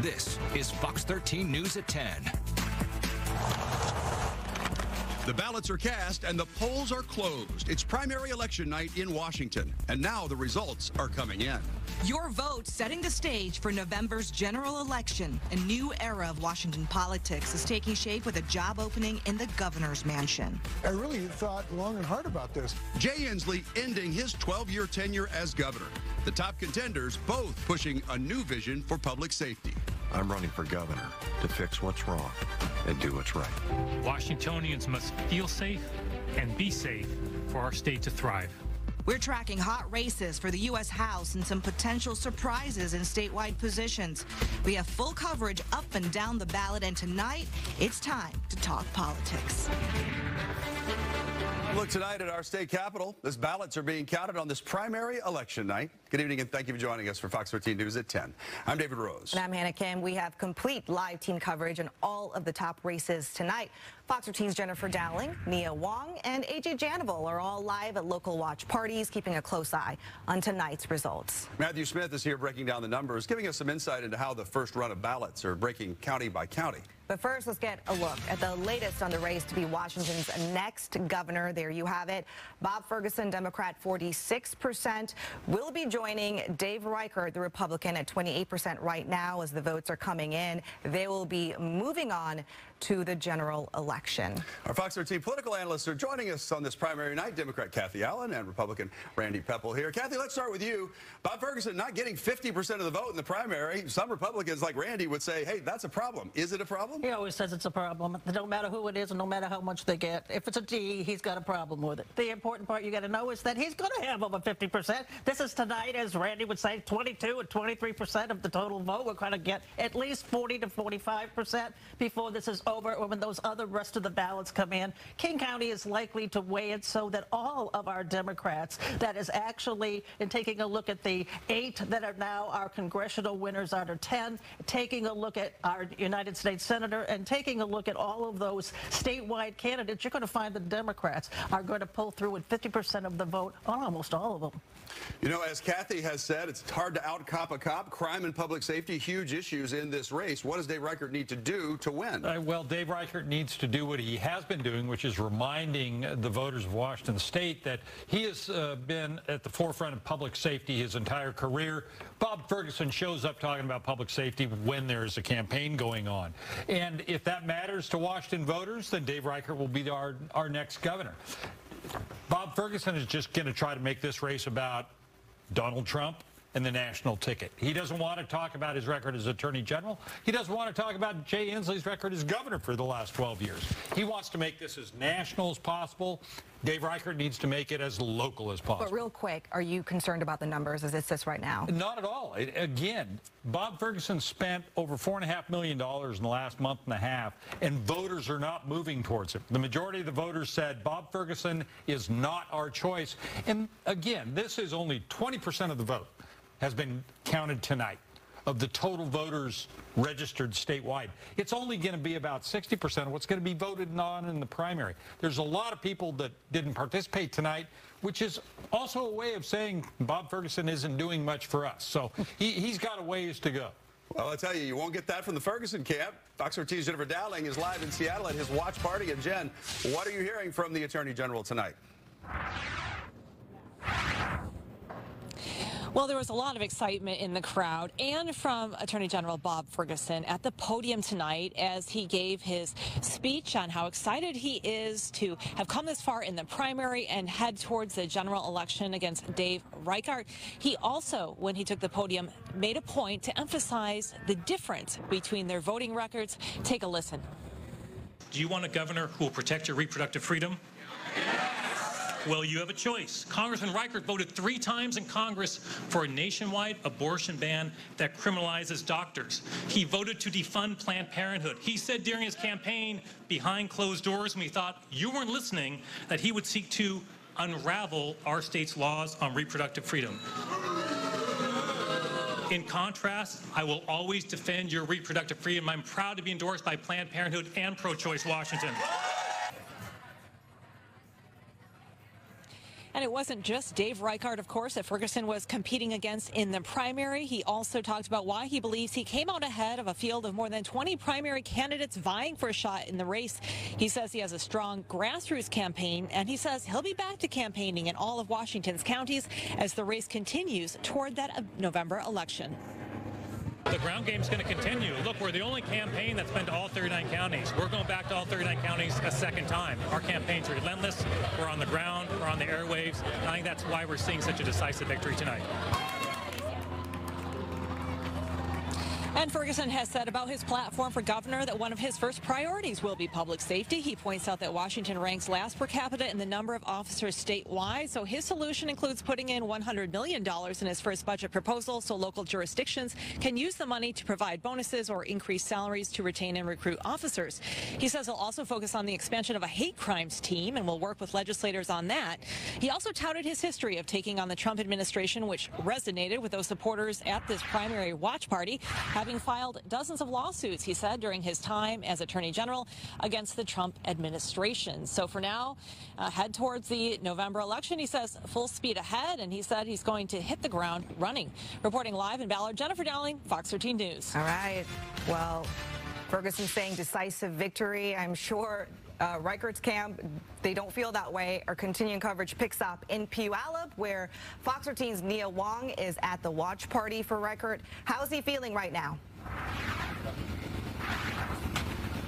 This is Fox 13 News at 10. The ballots are cast and the polls are closed. It's primary election night in Washington, and now the results are coming in. Your vote setting the stage for November's general election. A new era of Washington politics is taking shape with a job opening in the governor's mansion. I really thought long and hard about this. Jay Inslee ending his 12-year tenure as governor. The top contenders both pushing a new vision for public safety. I'm running for governor to fix what's wrong and do what's right. Washingtonians must feel safe and be safe for our state to thrive. We're tracking hot races for the U.S. House and some potential surprises in statewide positions. We have full coverage up and down the ballot, and tonight, it's time to talk politics. Look tonight at our state capitol. These ballots are being counted on this primary election night. Good evening, and thank you for joining us for Fox 13 News at 10. I'm David Rose. And I'm Hannah Kim. We have complete live team coverage on all of the top races tonight. Fox 13's Jennifer Dowling, Nia Wong, and AJ Janival are all live at local watch parties, keeping a close eye on tonight's results. Matthew Smith is here breaking down the numbers, giving us some insight into how the first run of ballots are breaking county by county. But first, let's get a look at the latest on the race to be Washington's next governor. There you have it. Bob Ferguson, Democrat, 46%, will be joining Dave Reichert, the Republican, at 28% right now as the votes are coming in. They will be moving on to the general election. Our Fox 13 political analysts are joining us on this primary night. Democrat Kathy Allen and Republican Randy Pepple here. Kathy, let's start with you. Bob Ferguson not getting 50% of the vote in the primary. Some Republicans like Randy would say, hey, that's a problem. Is it a problem? He always says it's a problem. No matter who it is and no matter how much they get. If it's a D, he's got a problem with it. The important part you got to know is that he's going to have over 50%. This is tonight, as Randy would say, 22 and 23% of the total vote. We're going to get at least 40 to 45% before this is over, or when those other rest of the ballots come in. King County is likely to weigh it so that all of our Democrats, that is actually, in taking a look at the 8 that are now our congressional winners out of 10, taking a look at our United States Senator, and taking a look at all of those statewide candidates, you're going to find the Democrats are going to pull through with 50% of the vote on almost all of them. You know, as Kathy has said, it's hard to out-cop a cop. Crime and public safety, huge issues in this race. What does Dave Reichert need to do to win? Well, Dave Reichert needs to do what he has been doing, which is reminding the voters of Washington State that he has been at the forefront of public safety his entire career. Bob Ferguson shows up talking about public safety when there's a campaign going on. And if that matters to Washington voters, then Dave Reichert will be our next governor. Bob Ferguson is just going to try to make this race about Donald Trump and the national ticket. He doesn't want to talk about his record as Attorney General. He doesn't want to talk about Jay Inslee's record as governor for the last 12 years. He wants to make this as national as possible. Dave Reichert needs to make it as local as possible. But real quick, are you concerned about the numbers as it sits right now? Not at all. Again, Bob Ferguson spent over $4.5 million in the last month and a half, and voters are not moving towards it. The majority of the voters said Bob Ferguson is not our choice. And again, this is only 20% of the vote has been counted tonight of the total voters registered statewide. It's only going to be about 60% of what's going to be voted on in the primary. There's a lot of people that didn't participate tonight, which is also a way of saying Bob Ferguson isn't doing much for us. So he's got a ways to go. Well, I tell you won't get that from the Ferguson camp. Fox 13's Jennifer Dowling is live in Seattle at his watch party. And Jen, what are you hearing from the Attorney General tonight? Well, there was a lot of excitement in the crowd and from Attorney General Bob Ferguson at the podium tonight as he gave his speech on how excited he is to have come this far in the primary and head towards the general election against Dave Reichert. He also, when he took the podium, made a point to emphasize the difference between their voting records. Take a listen. Do you want a governor who will protect your reproductive freedom? Well, you have a choice. Congressman Reichert voted 3 times in Congress for a nationwide abortion ban that criminalizes doctors. He voted to defund Planned Parenthood. He said during his campaign, behind closed doors, when he thought you weren't listening, that he would seek to unravel our state's laws on reproductive freedom. In contrast, I will always defend your reproductive freedom. I'm proud to be endorsed by Planned Parenthood and Pro-Choice Washington. And it wasn't just Dave Reichert, of course, that Ferguson was competing against in the primary. He also talked about why he believes he came out ahead of a field of more than 20 primary candidates vying for a shot in the race. He says he has a strong grassroots campaign, and he says he'll be back to campaigning in all of Washington's counties as the race continues toward that November election. The ground game's going to continue. Look, we're the only campaign that's been to all 39 counties. We're going back to all 39 counties a second time. Our campaign's relentless. We're on the ground. We're on the airwaves. I think that's why we're seeing such a decisive victory tonight. And Ferguson has said about his platform for governor that one of his first priorities will be public safety. He points out that Washington ranks last per capita in the number of officers statewide. So his solution includes putting in $100 million in his first budget proposal so local jurisdictions can use the money to provide bonuses or increase salaries to retain and recruit officers. He says he'll also focus on the expansion of a hate crimes team and will work with legislators on that. He also touted his history of taking on the Trump administration, which resonated with those supporters at this primary watch party, having filed dozens of lawsuits, he said, during his time as Attorney General against the Trump administration. So for now, head towards the November election. He says full speed ahead, and he said he's going to hit the ground running. Reporting live in Ballard, Jennifer Dowling, Fox 13 News. All right. Well, Ferguson saying decisive victory. I'm sure Reichert's camp, they don't feel that way. Our continuing coverage picks up in Puyallup, where Fox 13's Nia Wong is at the watch party for Reichert. How's he feeling right now?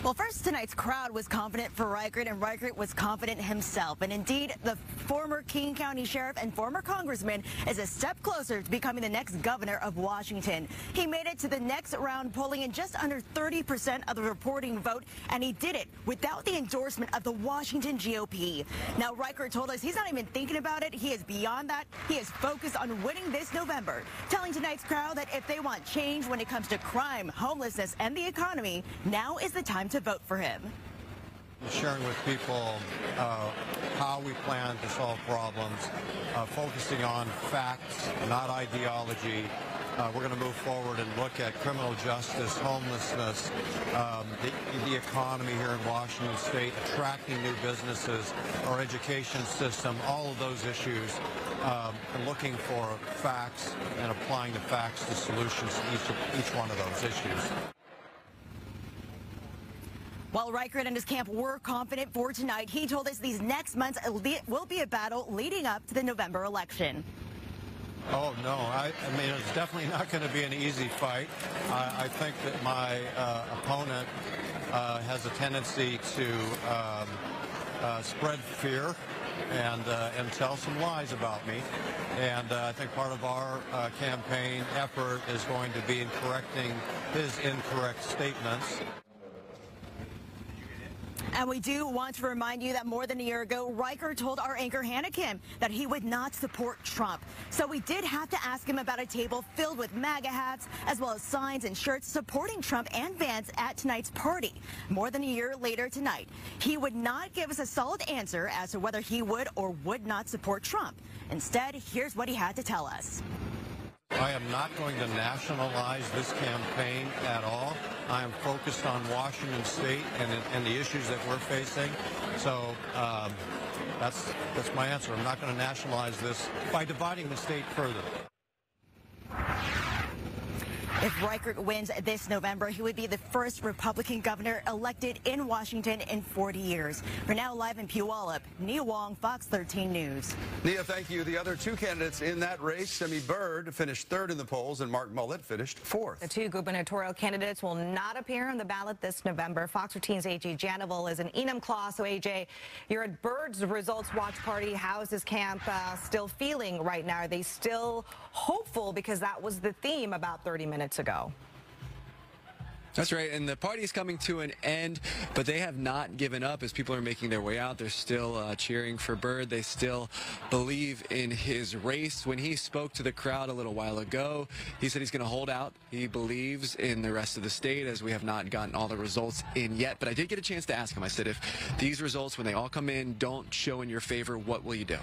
Well, first, tonight's crowd was confident for Reichert, and Reichert was confident himself. And indeed, the former King County Sheriff and former Congressman is a step closer to becoming the next governor of Washington. He made it to the next round, polling in just under 30% of the reporting vote, and he did it without the endorsement of the Washington GOP. Now, Reichert told us he's not even thinking about it. He is beyond that. He is focused on winning this November, telling tonight's crowd that if they want change when it comes to crime, homelessness, and the economy, now is the time to vote for him. Sharing with people how we plan to solve problems, focusing on facts, not ideology. We're going to move forward and look at criminal justice, homelessness, the economy here in Washington State, attracting new businesses, our education system, all of those issues, and looking for facts and applying the facts to solutions to each one of those issues. While Reichert and his camp were confident for tonight, he told us these next months will be a battle leading up to the November election. Oh, no. I mean, it's definitely not going to be an easy fight. I think that my opponent has a tendency to spread fear and tell some lies about me. And I think part of our campaign effort is going to be in correcting his incorrect statements. And we do want to remind you that more than a year ago, Reichert told our anchor Hannah Kim that he would not support Trump. So we did have to ask him about a table filled with MAGA hats, as well as signs and shirts supporting Trump and Vance at tonight's party. More than a year later tonight, he would not give us a solid answer as to whether he would or would not support Trump. Instead, here's what he had to tell us. I am not going to nationalize this campaign at all. I am focused on Washington State and the issues that we're facing. So that's my answer. I'm not going to nationalize this by dividing the state further. If Reichert wins this November, he would be the first Republican governor elected in Washington in 40 years. We're now live in Puyallup. Nia Wong, Fox 13 News. Nia, thank you. The other two candidates in that race, Simi Byrd finished third in the polls, and Mark Mullet finished fourth. The two gubernatorial candidates will not appear on the ballot this November. Fox 13's A.J. Janival is in Enumclaw. So, A.J., you're at Byrd's results watch party. How is his camp still feeling right now? Are they still hopeful? Because that was the theme about 30 minutes ago. That's right, and the party is coming to an end, but they have not given up as people are making their way out. They're still cheering for Byrd. They still believe in his race. When he spoke to the crowd a little while ago, he said he's going to hold out. He believes in the rest of the state, as we have not gotten all the results in yet. But I did get a chance to ask him. I said, if these results, when they all come in, don't show in your favor, what will you do?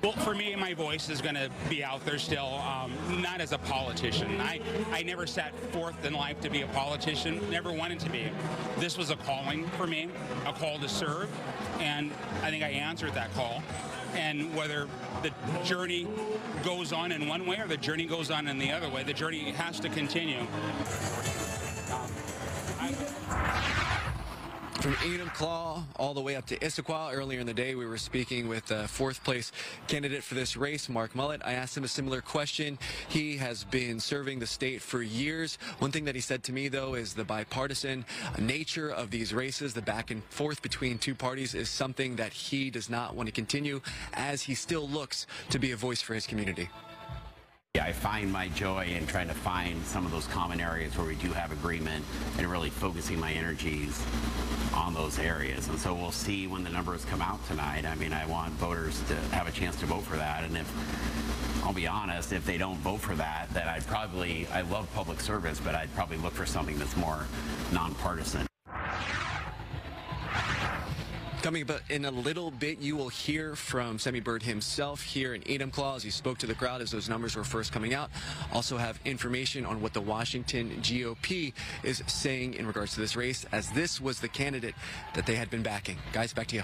Well, for me, my voice is going to be out there still, not as a politician. I never sat forth in life to be a politician, never wanted to be. This was a calling for me, a call to serve, and I think I answered that call. And whether the journey goes on in one way or the journey goes on in the other way, the journey has to continue. From Enumclaw all the way up to Issaquah, earlier in the day, we were speaking with the fourth place candidate for this race, Mark Mullet. I asked him a similar question. He has been serving the state for years. One thing that he said to me, though, is the bipartisan nature of these races, the back and forth between two parties, is something that he does not want to continue, as he still looks to be a voice for his community. Yeah, I find my joy in trying to find some of those common areas where we do have agreement and really focusing my energies on those areas. And so we'll see when the numbers come out tonight. I mean, I want voters to have a chance to vote for that. And if, I'll be honest, if they don't vote for that, then I love public service, but I'd probably look for something that's more nonpartisan. Coming up in a little bit, you will hear from Semi Bird himself here in Enumclaw as he spoke to the crowd as those numbers were first coming out. Also have information on what the Washington GOP is saying in regards to this race, as this was the candidate that they had been backing. Guys, back to you.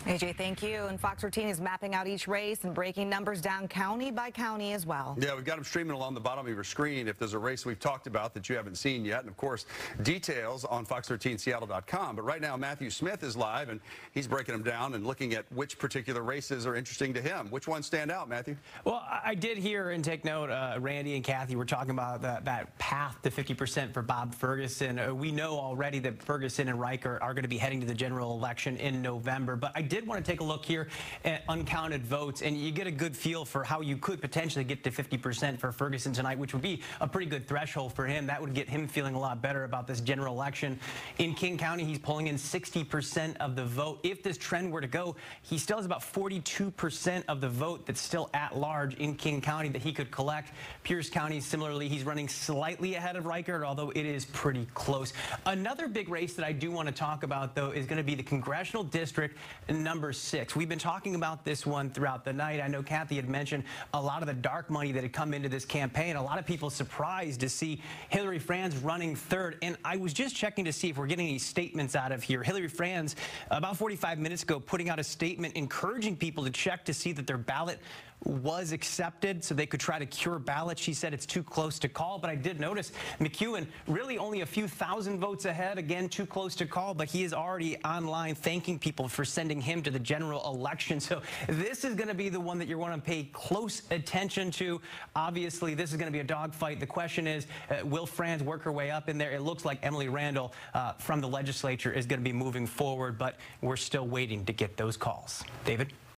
AJ, thank you. And Fox 13 is mapping out each race and breaking numbers down county by county as well. Yeah, we've got them streaming along the bottom of your screen if there's a race we've talked about that you haven't seen yet. And, of course, details on fox13seattle.com. But right now, Matthew Smith is live, and he's breaking them down and looking at which particular races are interesting to him. Which ones stand out, Matthew? Well, I did hear and take note, Randy and Kathy were talking about that path to 50% for Bob Ferguson. We know already that Ferguson and Reichert are going to be heading to the general election in November. But I did want to take a look here at uncounted votes, and you get a good feel for how you could potentially get to 50% for Ferguson tonight, which would be a pretty good threshold for him. That would get him feeling a lot better about this general election. In King County, he's pulling in 60% of the vote. If this trend were to go, he still has about 42% of the vote that's still at large in King County that he could collect. Pierce County, similarly, he's running slightly ahead of Reichert, although it is pretty close. Another big race that I do want to talk about, though, is going to be the congressional district number 6. We've been talking about this one throughout the night. I know Kathy had mentioned a lot of the dark money that had come into this campaign. A lot of people surprised to see Hillary Franz running third. And I was just checking to see if we're getting any statements out of here. Hillary Franz, about 45 minutes ago, putting out a statement encouraging people to check to see that their ballot was accepted so they could try to cure ballots. She said it's too close to call, but I did notice McEwen really only a few thousand votes ahead. Again, too close to call, but he is already online thanking people for sending him to the general election. So this is going to be the one that you're going to pay close attention to. Obviously, this is going to be a dogfight. The question is, will Franz work her way up in there? It looks like Emily Randall from the legislature is going to be moving forward, but we're still waiting to get those calls. David?